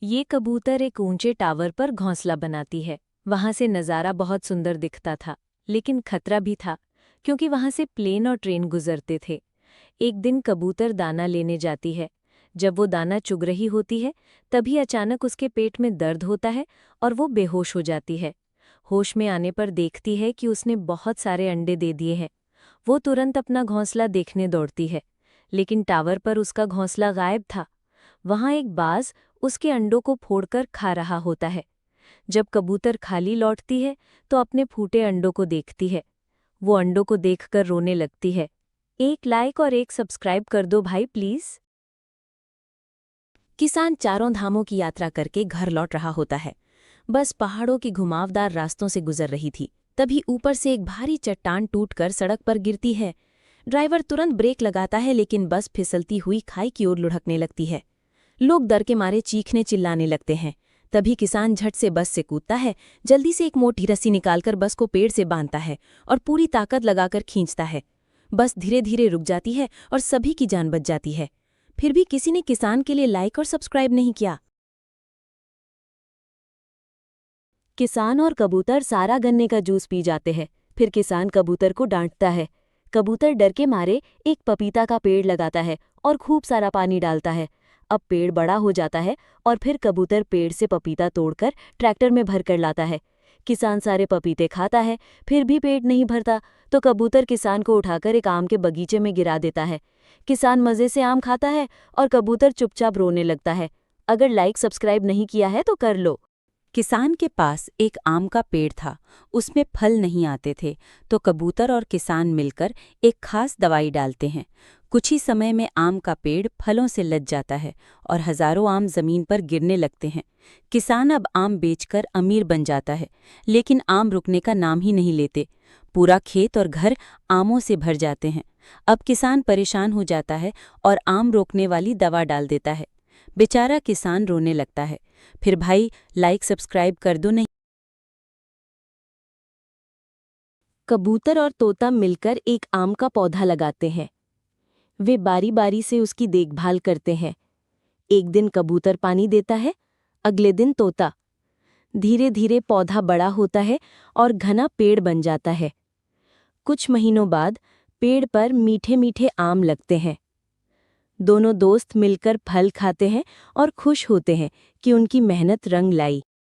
ये कबूतर एक ऊंचे टावर पर घोंसला बनाती है। वहां से नज़ारा बहुत सुंदर दिखता था, लेकिन खतरा भी था, क्योंकि वहां से प्लेन और ट्रेन गुजरते थे। एक दिन कबूतर दाना लेने जाती है। जब वो दाना चुग रही होती है, तभी अचानक उसके पेट में दर्द होता है और वो बेहोश हो जाती है। होश में आने पर देखती है कि उसने बहुत सारे अंडे दे दिए हैं। वो तुरंत अपना घोंसला देखने दौड़ती है, लेकिन टावर पर उसका घोंसला गायब था। वहां एक बाज उसके अंडों को फोड़कर खा रहा होता है। जब कबूतर खाली लौटती है तो अपने फूटे अंडों को देखती है। वो अंडों को देखकर रोने लगती है। एक लाइक और एक सब्सक्राइब कर दो भाई प्लीज। किसान चारों धामों की यात्रा करके घर लौट रहा होता है। बस पहाड़ों की घुमावदार रास्तों से गुजर रही थी। तभी ऊपर से एक भारी चट्टान टूटकर सड़क पर गिरती है। ड्राइवर तुरंत ब्रेक लगाता है, लेकिन बस फिसलती हुई खाई की ओर लुढ़कने लगती है। लोग डर के मारे चीखने चिल्लाने लगते हैं। तभी किसान झट से बस से कूदता है, जल्दी से एक मोटी रस्सी निकालकर बस को पेड़ से बांधता है और पूरी ताकत लगाकर खींचता है। बस धीरे धीरे रुक जाती है और सभी की जान बच जाती है। फिर भी किसी ने किसान के लिए लाइक और सब्सक्राइब नहीं किया। किसान और कबूतर सारा गन्ने का जूस पी जाते हैं। फिर किसान कबूतर को डांटता है। कबूतर डर के मारे एक पपीता का पेड़ लगाता है और खूब सारा पानी डालता है। अब पेड़ बड़ा हो जाता है और फिर कबूतर पेड़ से पपीता तोड़कर ट्रैक्टर में भर कर लाता है। किसान सारे पपीते खाता है, फिर भी पेट नहीं भरता, तो कबूतर किसान को उठाकर एक आम के बगीचे में गिरा देता है। किसान मज़े से आम खाता है और कबूतर चुपचाप रोने लगता है। अगर लाइक सब्सक्राइब नहीं किया है तो कर लो। किसान के पास एक आम का पेड़ था। उसमें फल नहीं आते थे, तो कबूतर और किसान मिलकर एक खास दवाई डालते हैं। कुछ ही समय में आम का पेड़ फलों से लद जाता है और हजारों आम जमीन पर गिरने लगते हैं। किसान अब आम बेचकर अमीर बन जाता है, लेकिन आम रुकने का नाम ही नहीं लेते। पूरा खेत और घर आमों से भर जाते हैं। अब किसान परेशान हो जाता है और आम रोकने वाली दवा डाल देता है। बेचारा किसान रोने लगता है। फिर भाई लाइक सब्सक्राइब कर दो नहीं। कबूतर और तोता मिलकर एक आम का पौधा लगाते हैं। वे बारी बारी से उसकी देखभाल करते हैं। एक दिन कबूतर पानी देता है, अगले दिन तोता। धीरे धीरे पौधा बड़ा होता है और घना पेड़ बन जाता है। कुछ महीनों बाद पेड़ पर मीठे मीठे आम लगते हैं। दोनों दोस्त मिलकर फल खाते हैं और खुश होते हैं कि उनकी मेहनत रंग लाई।